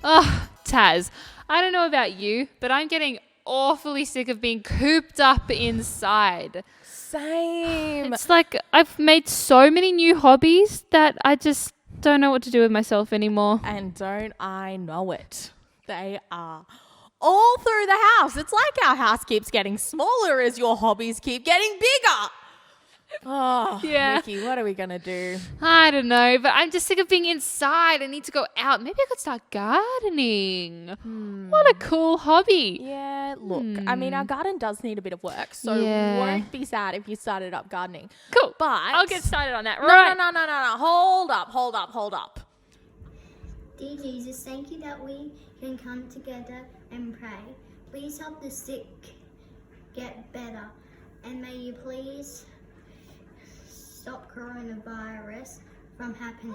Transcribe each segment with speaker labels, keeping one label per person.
Speaker 1: Oh, Taz, I don't know about you, but I'm getting awfully sick of being cooped up inside.
Speaker 2: Same.
Speaker 1: It's like I've made so many new hobbies that I just don't know what to do with myself anymore.
Speaker 2: And don't I know it? They are all through the house. It's like our house keeps getting smaller as your hobbies keep getting bigger. Oh,
Speaker 1: Yeah.
Speaker 2: Nikki, what are we going to do?
Speaker 1: I don't know, but I'm just sick of being inside. I need to go out. Maybe I could start gardening. What a cool hobby.
Speaker 2: Yeah, look, I mean, our garden does need a bit of work, so
Speaker 1: Yeah.
Speaker 2: won't be sad if you started up gardening.
Speaker 1: Cool.
Speaker 2: But
Speaker 1: I'll get started on that.
Speaker 2: No,
Speaker 1: Right.
Speaker 2: no. Hold up.
Speaker 3: Dear Jesus, thank you that we can come together and pray. Please help the sick get better. And may you please stop coronavirus from happening.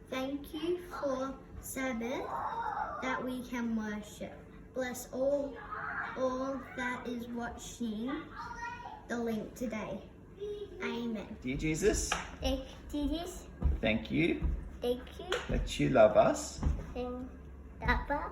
Speaker 3: Thank you for Sabbath that we can worship. Bless all that is watching the link today. Amen.
Speaker 4: Dear Jesus,
Speaker 3: Thank Jesus.
Speaker 4: thank you
Speaker 3: Thank you.
Speaker 4: that you love us.
Speaker 3: And Papa.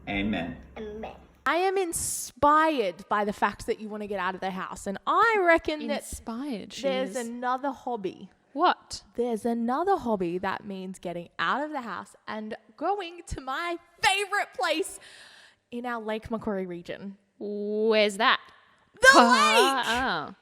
Speaker 4: Amen.
Speaker 3: Amen.
Speaker 2: I am inspired by the fact that you want to get out of the house, and I reckon that
Speaker 1: Inspired. She
Speaker 2: there's
Speaker 1: is.
Speaker 2: another hobby.
Speaker 1: What?
Speaker 2: There's another hobby that means getting out of the house and going to my favorite place in our Lake Macquarie region.
Speaker 1: Where's that?
Speaker 2: The lake!
Speaker 1: Oh.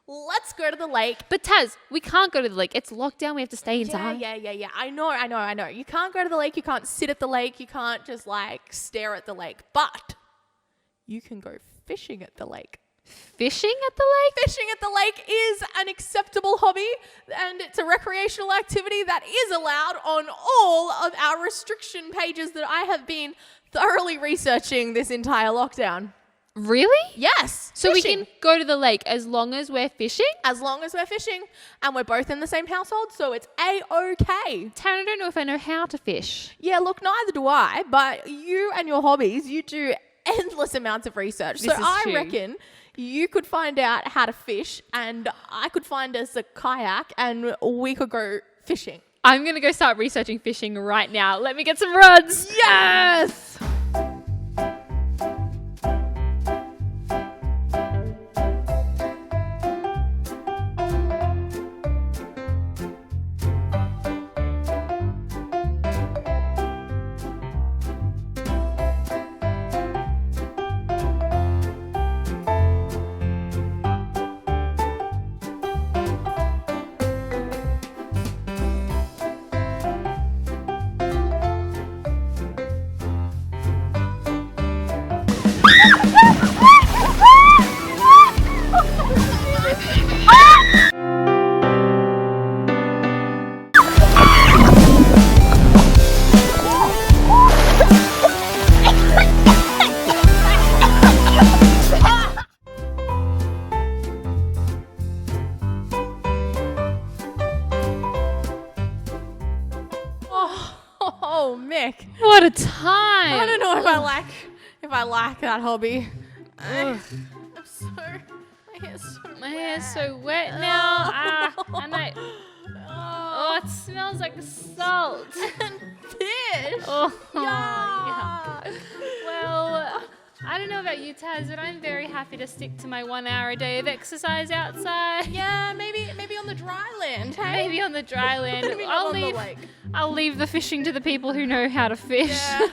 Speaker 2: Let's go to the lake.
Speaker 1: But Taz, we can't go to the lake. It's locked down. We have to stay inside.
Speaker 2: Yeah. I know. You can't go to the lake. You can't sit at the lake. You can't just stare at the lake. But you can go fishing at the lake.
Speaker 1: Fishing at the lake?
Speaker 2: Fishing at the lake is an acceptable hobby, and it's a recreational activity that is allowed on all of our restriction pages that I have been thoroughly researching this entire lockdown.
Speaker 1: Really?
Speaker 2: Yes.
Speaker 1: So
Speaker 2: fishing.
Speaker 1: we can go to the lake as long as we're fishing?
Speaker 2: As long as we're fishing, and we're both in the same household, so it's A-OK.
Speaker 1: Taryn, I don't know if I know how to fish.
Speaker 2: Yeah, look, neither do I, but you and your hobbies, you do endless amounts of research.
Speaker 1: This
Speaker 2: So
Speaker 1: is
Speaker 2: I
Speaker 1: true.
Speaker 2: reckon you could find out how to fish, and I could find us a kayak, and we could go fishing.
Speaker 1: I'm going to go start researching fishing right now. Let me get some rods.
Speaker 2: Yes! Oh, Mick.
Speaker 1: What a time.
Speaker 2: I don't know if I like that hobby. I'm so
Speaker 1: My hair's so wet now. Oh, it smells like salt.
Speaker 2: fish.
Speaker 1: Oh,
Speaker 2: Yuck.
Speaker 1: Well, I don't know about you, Taz, but I'm very happy to stick to my 1 hour a day of exercise outside.
Speaker 2: Yeah, maybe on the dry land. Hey?
Speaker 1: Maybe on the dry land.
Speaker 2: Maybe not on the lake.
Speaker 1: I'll leave the fishing to the people who know how to fish.
Speaker 2: Yeah,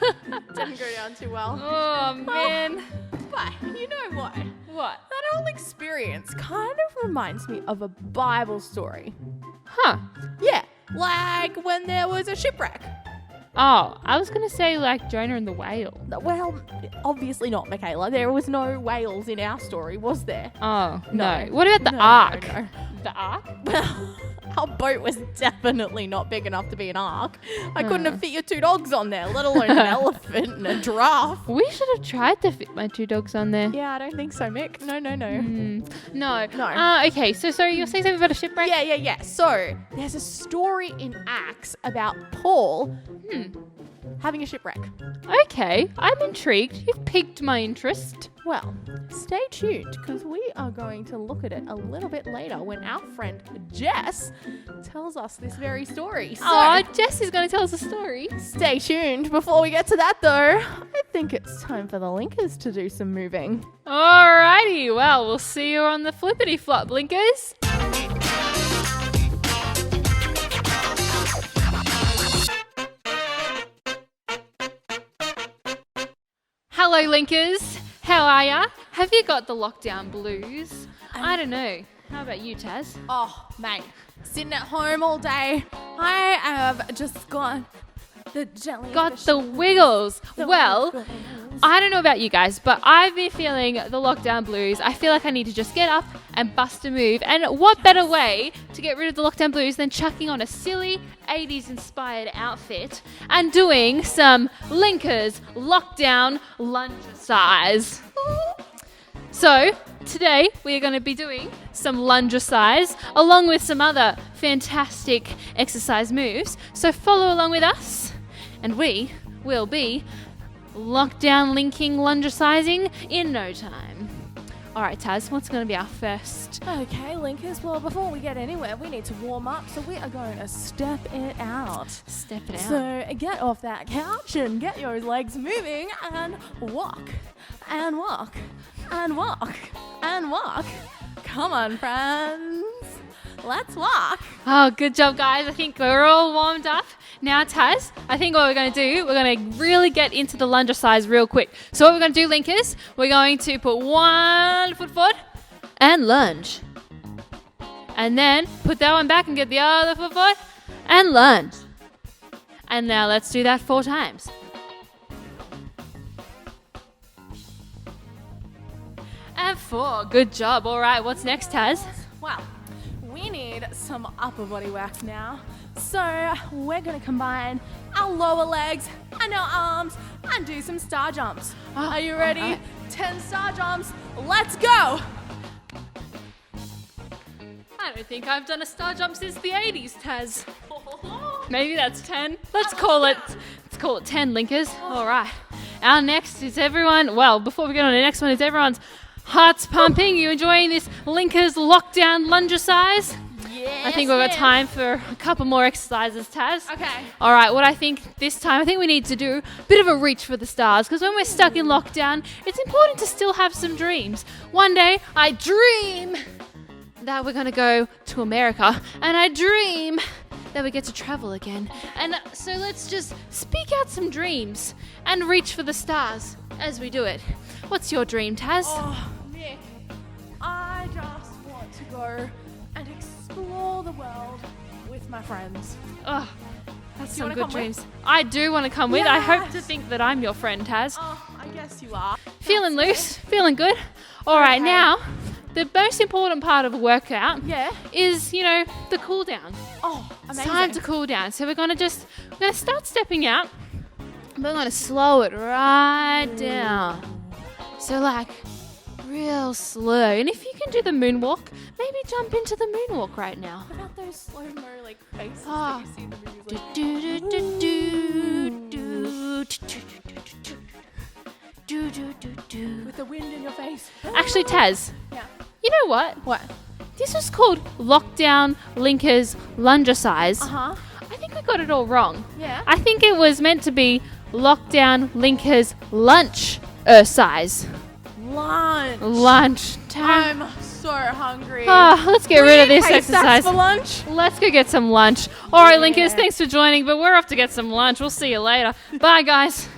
Speaker 2: didn't go down too well.
Speaker 1: Oh, man.
Speaker 2: But you know what?
Speaker 1: What?
Speaker 2: That whole experience kind of reminds me of a Bible story.
Speaker 1: Huh.
Speaker 2: Yeah, like when there was a shipwreck.
Speaker 1: Oh, I was going to say like Jonah and the whale.
Speaker 2: Well, obviously not, Michaela. There was no whales in our story, was there?
Speaker 1: Oh,
Speaker 2: No.
Speaker 1: no. What about the
Speaker 2: No,
Speaker 1: ark?
Speaker 2: no.
Speaker 1: The ark?
Speaker 2: Well, our boat was definitely not big enough to be an ark. I couldn't have fit your 2 dogs on there, let alone an elephant and a giraffe.
Speaker 1: We should have tried to fit my 2 dogs on there.
Speaker 2: Yeah, I don't think so, Mick. No.
Speaker 1: No. Okay, so sorry, you're saying something about a shipwreck?
Speaker 2: Yeah. So, there's a story in Acts about Paul having a shipwreck.
Speaker 1: Okay, I'm intrigued. You've piqued my interest.
Speaker 2: Well, stay tuned because we are going to look at it a little bit later when our friend Jess tells us this very story. So,
Speaker 1: Oh, Jess is going to tell us a story.
Speaker 2: stay tuned. Before we get to that, though, I think it's time for the linkers to do some moving.
Speaker 1: Alrighty, well, we'll see you on the flippity flop, Linkers. Hello, Linkers. How are ya? Have you got the lockdown blues? I don't know. How about you, Taz?
Speaker 2: Oh, mate, sitting at home all day. I have just got the jelly.
Speaker 1: Got the wiggles. Well, I don't know about you guys, but I've been feeling the lockdown blues. I feel like I need to just get up and bust a move. And what better way to get rid of the lockdown blues than chucking on a silly 80s inspired outfit and doing some Linkers lockdown lunge size. So today we are going to be doing some lunge size along with some other fantastic exercise moves. So follow along with us and we will be lockdown linking lunge-sizing in no time. All right, Taz, what's going to be our first?
Speaker 2: Okay, Linkers, well, before we get anywhere, we need to warm up, so we are going to step it out.
Speaker 1: Step it out.
Speaker 2: So get off that couch and get your legs moving and walk, and walk, and walk, and walk. Come on, friends. Let's walk.
Speaker 1: Oh, good job, guys. I think we're all warmed up. Now, Taz, I think what we're going to do, we're going to really get into the lunge size real quick. So what we're going to do, Linkers, we're going to put one foot forward and lunge. And then put that one back and get the other foot forward and lunge. And now let's do that 4 times. And 4. Good job. All right, what's next, Taz?
Speaker 2: Well, we need some upper body work now. So we're going to combine our lower legs and our arms and do some star jumps. Are you ready?
Speaker 1: right.
Speaker 2: 10 star jumps. Let's go.
Speaker 1: I don't think I've done a star jump since the 80s, Taz. Maybe that's 10. Let's call it 10, Linkers. All right. Our next is everyone, well, before we get on to the next one, is everyone's hearts pumping. You enjoying this Linkers lockdown lunge size?
Speaker 2: Yes,
Speaker 1: I think we've got time for a couple more exercises, Taz.
Speaker 2: Okay.
Speaker 1: All right, what I think this time, I think we need to do a bit of a reach for the stars because when we're stuck in lockdown, it's important to still have some dreams. One day, I dream that we're going to go to America and I dream that we get to travel again. And so let's just speak out some dreams and reach for the stars as we do it. What's your dream, Taz?
Speaker 2: Oh, Nick, I just want to go and explore the world with my friends.
Speaker 1: Oh, that's
Speaker 2: Do you
Speaker 1: some
Speaker 2: wanna
Speaker 1: good
Speaker 2: come
Speaker 1: dreams.
Speaker 2: with?
Speaker 1: I do want to come with. I hope to
Speaker 2: Yes.
Speaker 1: think that I'm your friend, Taz.
Speaker 2: Oh, I guess you are.
Speaker 1: Feeling loose, feeling good. All right,
Speaker 2: Okay.
Speaker 1: now, the most important part of a workout
Speaker 2: Yeah.
Speaker 1: is, the cool down.
Speaker 2: Oh,
Speaker 1: It's
Speaker 2: amazing.
Speaker 1: time to cool down. So we're going to start stepping out, but we're going to slow it right down. So like real slow. And if you can do the moonwalk, maybe jump into the moonwalk right now.
Speaker 2: What about those slow-mo faces
Speaker 1: Ah.
Speaker 2: that you see in the movies?
Speaker 1: Do,
Speaker 2: Like,
Speaker 1: do, do, do, do, do, do, do, do, do.
Speaker 2: with the wind in your face.
Speaker 1: Actually, Taz,
Speaker 2: Yeah.
Speaker 1: you know what?
Speaker 2: What?
Speaker 1: This was called Lockdown Linkers Lunge Size.
Speaker 2: Uh-huh.
Speaker 1: I think we got it all wrong.
Speaker 2: Yeah.
Speaker 1: I think it was meant to be Lockdown Linkers Lunch Size.
Speaker 2: Lunch.
Speaker 1: Time.
Speaker 2: I'm so hungry.
Speaker 1: Let's get rid of this
Speaker 2: Hey,
Speaker 1: exercise.
Speaker 2: for lunch.
Speaker 1: Let's go get some lunch. All right,
Speaker 2: Yeah.
Speaker 1: Linkers, thanks for joining, but we're off to get some lunch. We'll see you later. Bye, guys.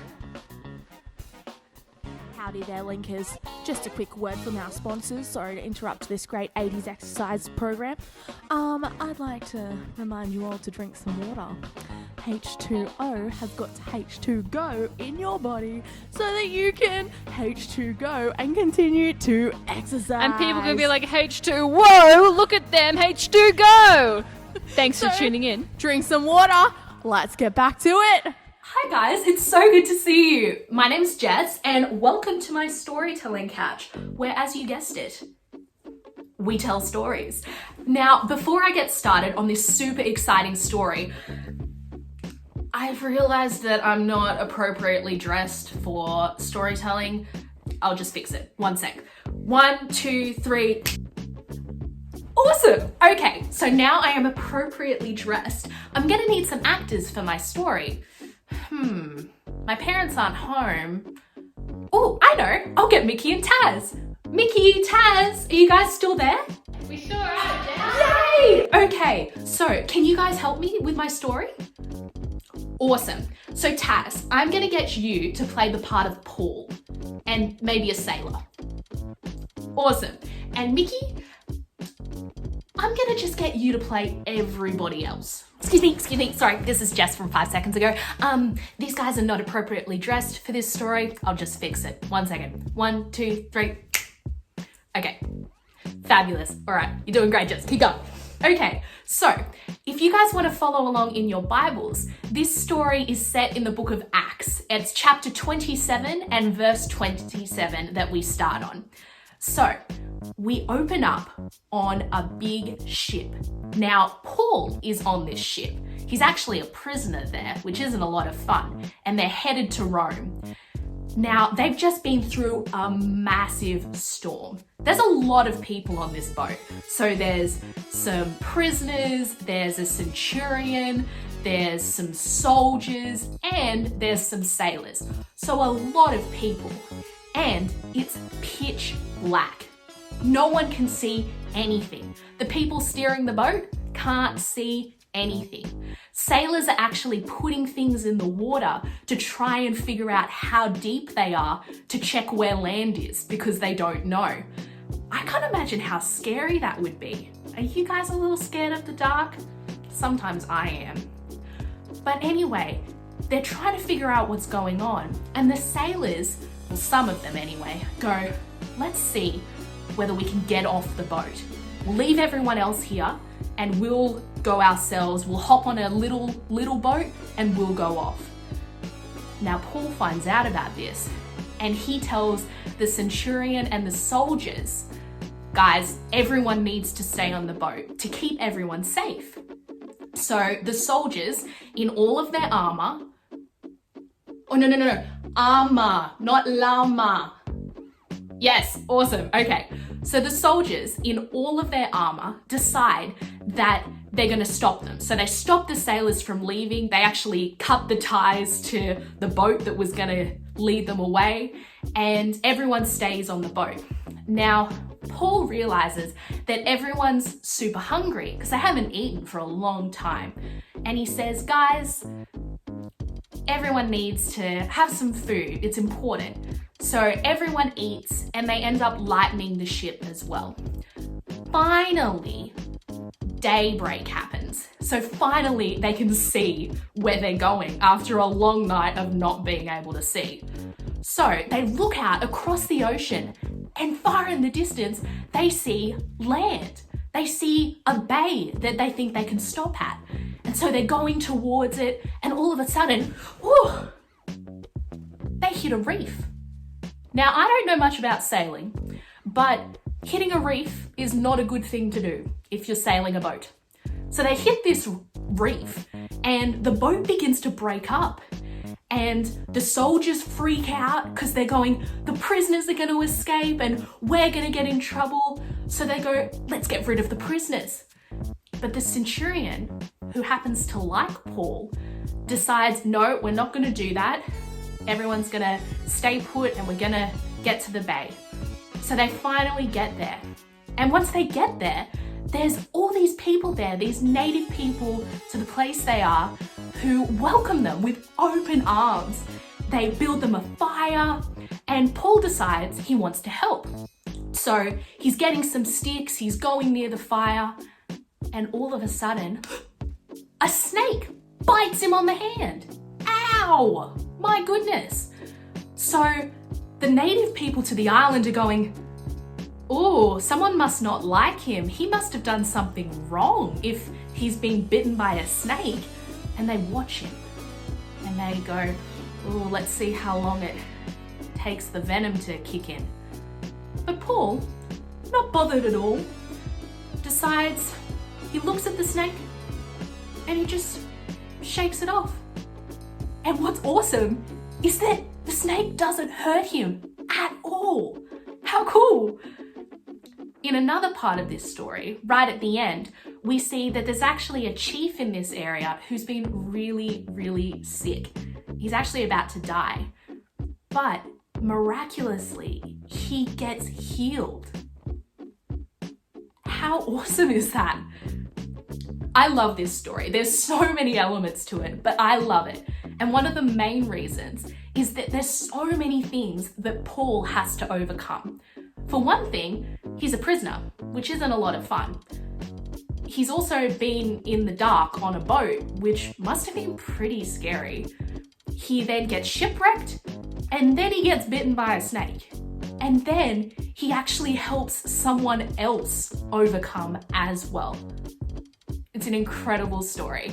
Speaker 2: Howdy there, Linkers. Just a quick word from our sponsors. Sorry to interrupt this great 80s exercise program. I'd like to remind you all to drink some water. H2O has got to H2Go in your body so that you can H2Go and continue to exercise.
Speaker 1: And people can be like, H2, whoa, look at them, H2 go. Thanks for
Speaker 2: So-
Speaker 1: tuning in.
Speaker 2: drink some water. Let's get back to it.
Speaker 5: Hi guys, it's so good to see you. My name's Jess and welcome to my storytelling couch, where, as you guessed it, we tell stories. Now, before I get started on this super exciting story, I've realized that I'm not appropriately dressed for storytelling. I'll just fix it. One sec. 1, 2, 3. Awesome! Okay, so now I am appropriately dressed. I'm gonna need some actors for my story. My parents aren't home. Oh, I know! I'll get Mickey and Taz. Mickey, Taz, are you guys still there?
Speaker 1: We sure are, Jess.
Speaker 5: Yay! Okay, so can you guys help me with my story? Awesome. So Taz, I'm gonna get you to play the part of Paul and maybe a sailor. Awesome. And Mickey, I'm gonna just get you to play everybody else. Excuse me, sorry, this is Jess from 5 seconds ago. These guys are not appropriately dressed for this story. I'll just fix it. 1 second. 1, 2, 3. Okay, fabulous. All right, you're doing great, Jess, keep going. Okay, so if you guys want to follow along in your Bibles, this story is set in the book of Acts. It's chapter 27 and verse 27 that we start on. So we open up on a big ship. Now, Paul is on this ship. He's actually a prisoner there, which isn't a lot of fun, and they're headed to Rome. Now, they've just been through a massive storm. There's a lot of people on this boat. So there's some prisoners, there's a centurion, there's some soldiers, and there's some sailors. So a lot of people. And it's pitch black. No one can see anything. The people steering the boat can't see anything. Sailors are actually putting things in the water to try and figure out how deep they are to check where land is because they don't know. I can't imagine how scary that would be. Are you guys a little scared of the dark? Sometimes I am. But anyway, they're trying to figure out what's going on, and the sailors, well, some of them anyway, go, let's see whether we can get off the boat. We'll leave everyone else here and we'll go ourselves. We'll hop on a little boat and we'll go off. Now Paul finds out about this and he tells the centurion and the soldiers, guys, everyone needs to stay on the boat to keep everyone safe. So the soldiers, in all of their armor, armor, not llama. Yes, awesome, okay. So the soldiers, in all of their armor, decide that they're gonna stop them. So they stop the sailors from leaving. They actually cut the ties to the boat that was gonna lead them away, and everyone stays on the boat. Now, Paul realizes that everyone's super hungry because they haven't eaten for a long time. And he says, guys, everyone needs to have some food. It's important. So everyone eats and they end up lightening the ship as well. Finally, daybreak happens. So finally they can see where they're going after a long night of not being able to see. So they look out across the ocean and far in the distance, they see land. They see a bay that they think they can stop at. And so they're going towards it and all of a sudden, whoo, they hit a reef. Now, I don't know much about sailing, but hitting a reef is not a good thing to do if you're sailing a boat. So they hit this reef and the boat begins to break up. And the soldiers freak out because they're going, the prisoners are going to escape and we're going to get in trouble. So they go, let's get rid of the prisoners. But the centurion, who happens to like Paul, decides, no, we're not going to do that. Everyone's going to stay put and we're going to get to the bay. So they finally get there. And once they get there, there's all these people there, these native people to the place they are, who welcome them with open arms. They build them a fire, and Paul decides he wants to help. So he's getting some sticks, he's going near the fire, and all of a sudden, a snake bites him on the hand. Ow! My goodness. So the native people to the island are going, oh, someone must not like him. He must have done something wrong if he's been bitten by a snake. And they watch him and they go, oh, let's see how long it takes the venom to kick in. But Paul, not bothered at all, decides, he looks at the snake and he just shakes it off. And what's awesome is that the snake doesn't hurt him at all. How cool! In another part of this story, right at the end, we see that there's actually a chief in this area who's been really, really sick. He's actually about to die. But miraculously, he gets healed. How awesome is that? I love this story. There's so many elements to it, but I love it. And one of the main reasons is that there's so many things that Paul has to overcome. For one thing, he's a prisoner, which isn't a lot of fun. He's also been in the dark on a boat, which must have been pretty scary. He then gets shipwrecked, and then he gets bitten by a snake. And then he actually helps someone else overcome as well. It's an incredible story.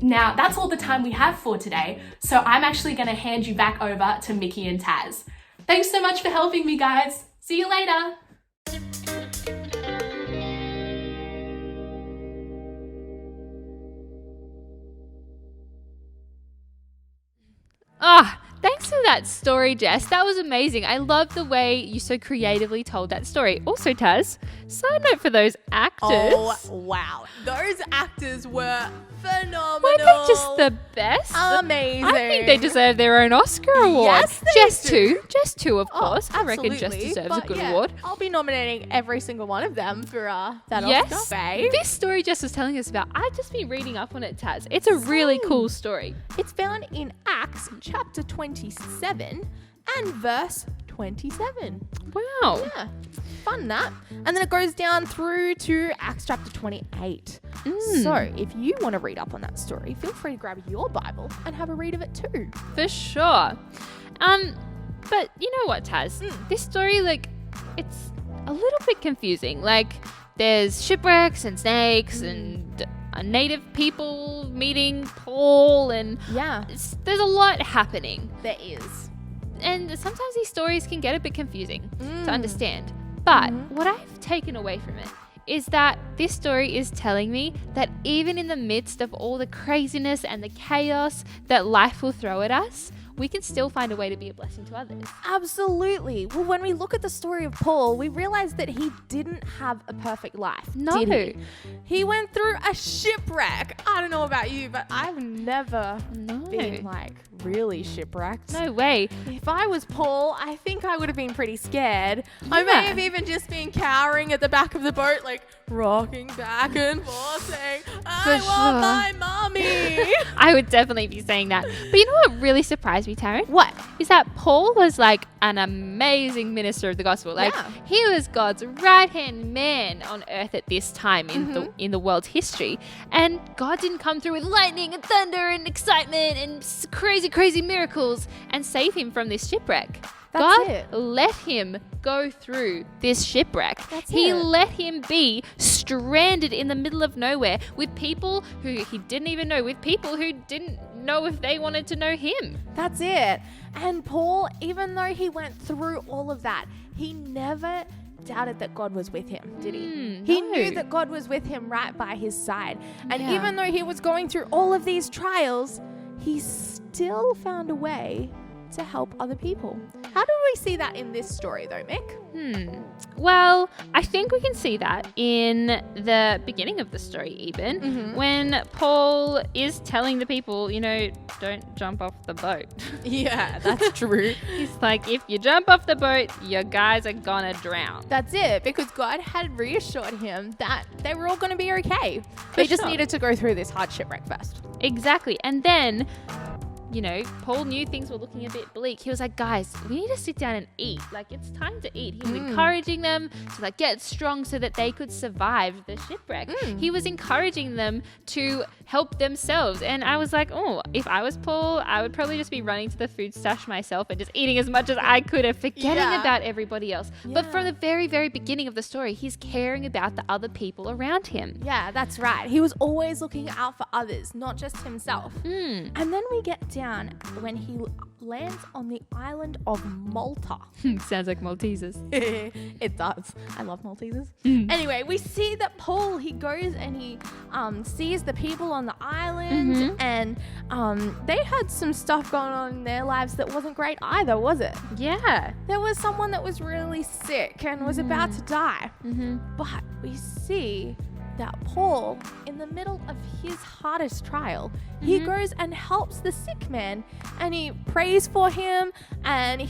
Speaker 5: Now, that's all the time we have for today, so I'm actually going to hand you back over to Mickey and Taz. Thanks so much for helping me, guys. See you later.
Speaker 1: Thanks for that story, Jess. That was amazing. I love the way you so creatively told that story. Also, Taz, side note for those actors.
Speaker 2: Oh, wow. Those actors were phenomenal.
Speaker 1: Weren't they just the best?
Speaker 2: Amazing.
Speaker 1: I think they deserve their own Oscar award.
Speaker 2: Yes, they
Speaker 1: Jess
Speaker 2: do.
Speaker 1: too. Jess too, of course. I reckon Jess
Speaker 2: Absolutely.
Speaker 1: deserves
Speaker 2: But
Speaker 1: a good
Speaker 2: yeah,
Speaker 1: award.
Speaker 2: I'll be nominating every single one of them for that
Speaker 1: Yes.
Speaker 2: Oscar. Babe.
Speaker 1: This story Jess was telling us about, I've just been reading up on it, Taz. It's a really cool story.
Speaker 2: It's found in Acts chapter 27 and verse 27.
Speaker 1: Wow.
Speaker 2: Yeah, fun that. And then it goes down through to Acts chapter 28. So if you want to read up on that story, feel free to grab your Bible and have a read of it too.
Speaker 1: For sure. But you know what, Taz? This story, it's a little bit confusing. There's shipwrecks and snakes and native people meeting Paul, and
Speaker 2: Yeah,
Speaker 1: there's a lot happening.
Speaker 2: there is.
Speaker 1: And sometimes these stories can get a bit confusing to understand. But what I've taken away from it is that this story is telling me that even in the midst of all the craziness and the chaos that life will throw at us, we can still find a way to be a blessing to others.
Speaker 2: Absolutely. Well, when we look at the story of Paul, we realize that he didn't have a perfect life.
Speaker 1: No.
Speaker 2: Did he went through a shipwreck. I don't know about you, but I've never been really shipwrecked.
Speaker 1: No way.
Speaker 2: If I was Paul, I think I would have been pretty scared. I may have even just been cowering at the back of the boat, rocking back and forth saying, I want my mommy.
Speaker 1: I would definitely be saying that. But you know what really surprised me, Taryn?
Speaker 2: What?
Speaker 1: Is that Paul was an amazing minister of the gospel. He was God's right-hand man on earth at this time in the world's history. And God didn't come through with lightning and thunder and excitement and crazy miracles and save him from this shipwreck. God let him go through this shipwreck. He let him be stranded in the middle of nowhere with people who he didn't even know, with people who didn't know if they wanted to know him.
Speaker 2: That's it. And Paul, even though he went through all of that, he never doubted that God was with him, did he? He knew that God was with him right by his side. And even though he was going through all of these trials, he still found a way to help other people. How do we see that in this story though, Mick?
Speaker 1: Well, I think we can see that in the beginning of the story even, when Paul is telling the people, don't jump off the boat.
Speaker 2: Yeah, that's true.
Speaker 1: He's like, if you jump off the boat, you guys are gonna drown.
Speaker 2: That's it, because God had reassured him that they were all going to be okay. They just needed to go through this hard shipwreck first.
Speaker 1: Exactly. And then, Paul knew things were looking a bit bleak. He was like, guys, we need to sit down and eat. It's time to eat. He was encouraging them to get strong so that they could survive the shipwreck. He was encouraging them to help themselves. And I was like, oh, if I was Paul, I would probably just be running to the food stash myself and just eating as much as I could and forgetting about everybody else. But from the very, very beginning of the story, he's caring about the other people around him.
Speaker 2: Yeah, that's right. He was always looking out for others, not just himself. And then we get to down when he lands on the island of Malta.
Speaker 1: Sounds like Maltesers.
Speaker 2: It does. I love Maltesers. Anyway, we see that Paul, he goes and he sees the people on the island, and they had some stuff going on in their lives that wasn't great either, was it?
Speaker 1: Yeah.
Speaker 2: There was someone that was really sick and was about to die. But we see that Paul, in the middle of his hardest trial, he goes and helps the sick man, and he prays for him, and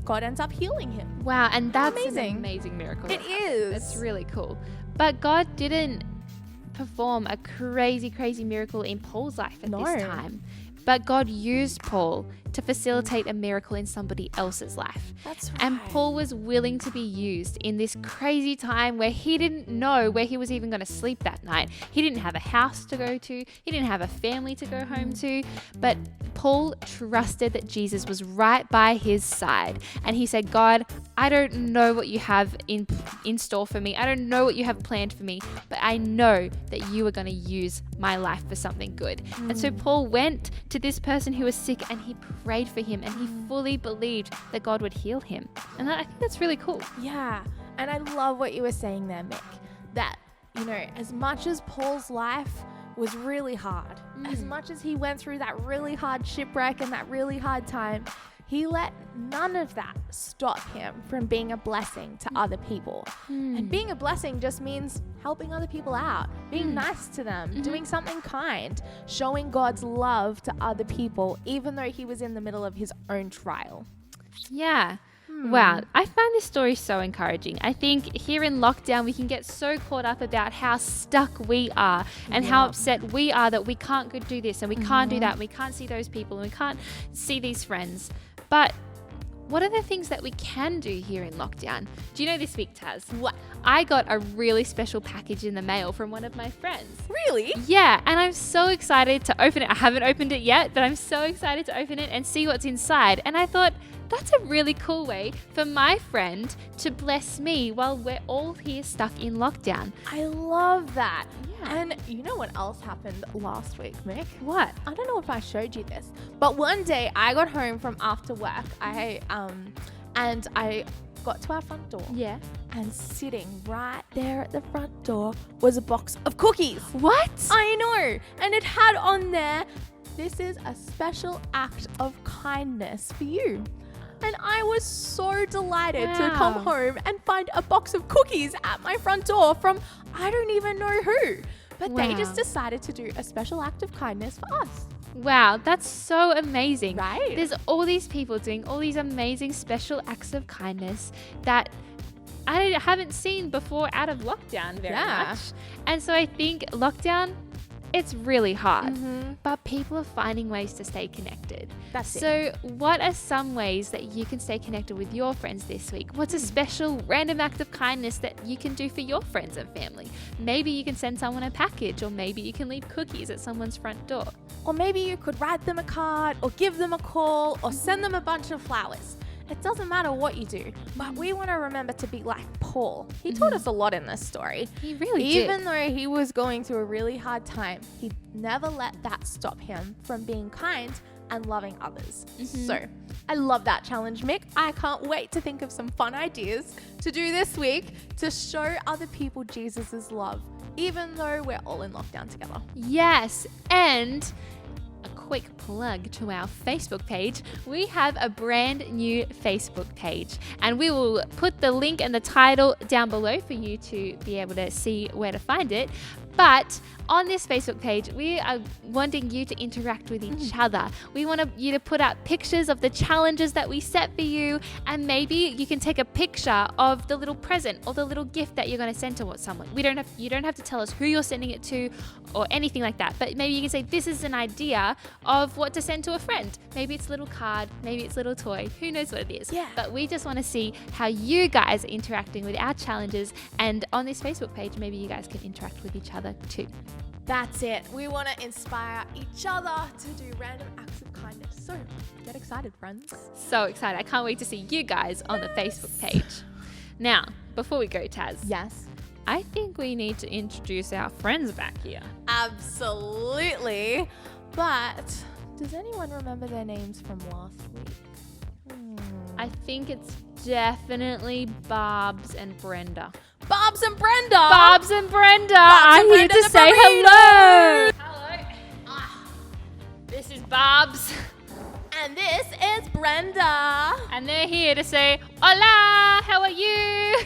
Speaker 2: God ends up healing him.
Speaker 1: Wow, and that's
Speaker 2: amazing.
Speaker 1: an amazing miracle.
Speaker 2: It is.
Speaker 1: That's really cool. But God didn't perform a crazy, crazy miracle in Paul's life at this time. But God used Paul to facilitate a miracle in somebody else's life.
Speaker 2: That's right.
Speaker 1: And Paul was willing to be used in this crazy time where he didn't know where he was even going to sleep that night. He didn't have a house to go to. He didn't have a family to go home to. But Paul trusted that Jesus was right by his side. And he said, God, I don't know what you have in store for me. I don't know what you have planned for me. But I know that you are going to use my life for something good. And so Paul went to this person who was sick and he prayed for him, and he fully believed that God would heal him. And I think that's really cool.
Speaker 2: Yeah. And I love what you were saying there, Mick, that, as much as Paul's life was really hard, as much as he went through that really hard shipwreck and that really hard time, he let none of that stop him from being a blessing to other people. And being a blessing just means helping other people out, being nice to them, doing something kind, showing God's love to other people, even though he was in the middle of his own trial.
Speaker 1: Yeah. Wow. I find this story so encouraging. I think here in lockdown, we can get so caught up about how stuck we are and how upset we are that we can't go do this and we can't do that. And we can't see those people and we can't see these friends. But what are the things that we can do here in lockdown? Do you know this week, Taz?
Speaker 2: What?
Speaker 1: I got a really special package in the mail from one of my friends.
Speaker 2: Really?
Speaker 1: Yeah, and I'm so excited to open it. I haven't opened it yet, but I'm so excited to open it and see what's inside. And I thought, that's a really cool way for my friend to bless me while we're all here stuck in lockdown.
Speaker 2: I love that.
Speaker 1: Yeah.
Speaker 2: And you know what else happened last week, Mick?
Speaker 1: What?
Speaker 2: I don't know if I showed you this, but one day I got home from after work. I got to our front door.
Speaker 1: Yeah.
Speaker 2: And sitting right there at the front door was a box of cookies.
Speaker 1: What?
Speaker 2: I know. And it had on there, "This is a special act of kindness for you." And I was so delighted to come home and find a box of cookies at my front door from I don't even know who. But they just decided to do a special act of kindness for us.
Speaker 1: Wow, that's so amazing.
Speaker 2: Right?
Speaker 1: There's all these people doing all these amazing special acts of kindness that I haven't seen before out of lockdown very much. And so I think lockdown, it's really hard, but people are finding ways to stay connected. So what are some ways that you can stay connected with your friends this week? What's a special random act of kindness that you can do for your friends and family? Maybe you can send someone a package, or maybe you can leave cookies at someone's front door.
Speaker 2: Or maybe you could write them a card, or give them a call, or send them a bunch of flowers. It doesn't matter what you do, but we want to remember to be like Paul. He taught us a lot in this story.
Speaker 1: He really did.
Speaker 2: Even though he was going through a really hard time, he never let that stop him from being kind and loving others. So I love that challenge, Mick. I can't wait to think of some fun ideas to do this week to show other people Jesus' love, even though we're all in lockdown together.
Speaker 1: Yes, and a quick plug to our Facebook page. We have a brand new Facebook page, and we will put the link and the title down below for you to be able to see where to find it. But on this Facebook page, we are wanting you to interact with each other. We want you to put up pictures of the challenges that we set for you, and maybe you can take a picture of the little present or the little gift that you're going to send to someone. You don't have to tell us who you're sending it to or anything like that, but maybe you can say, this is an idea of what to send to a friend. Maybe it's a little card, maybe it's a little toy, who knows what it is.
Speaker 2: Yeah.
Speaker 1: But we just want to see how you guys are interacting with our challenges, and on this Facebook page, maybe you guys can interact with each other too.
Speaker 2: That's it. We want to inspire each other to do random acts of kindness. So get excited, friends.
Speaker 1: So excited. I can't wait to see you guys on the Facebook page. Now, before we go, Taz.
Speaker 2: Yes.
Speaker 1: I think we need to introduce our friends back here.
Speaker 2: Absolutely. But Does anyone remember their names from last week?
Speaker 1: I think it's definitely Barbs and Brenda.
Speaker 2: Barbs and Brenda!
Speaker 1: Barbs and Brenda!
Speaker 2: Barbs and
Speaker 1: I'm here
Speaker 2: Brenda
Speaker 1: to
Speaker 2: the
Speaker 1: say
Speaker 2: burrito.
Speaker 1: hello! Hello. This is Barbs.
Speaker 2: And this is Brenda.
Speaker 1: And they're here to say, hola, how are you?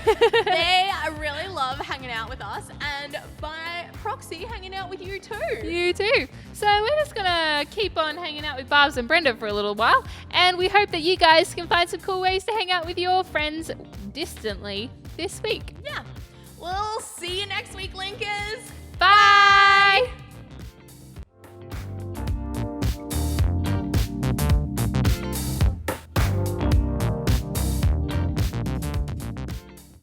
Speaker 2: They really love hanging out with us and by proxy hanging out with you too.
Speaker 1: You too. So we're just going to keep on hanging out with Barbs and Brenda for a little while. And we hope that you guys can find some cool ways to hang out with your friends distantly this week.
Speaker 2: Yeah. We'll see you next week, Linkers.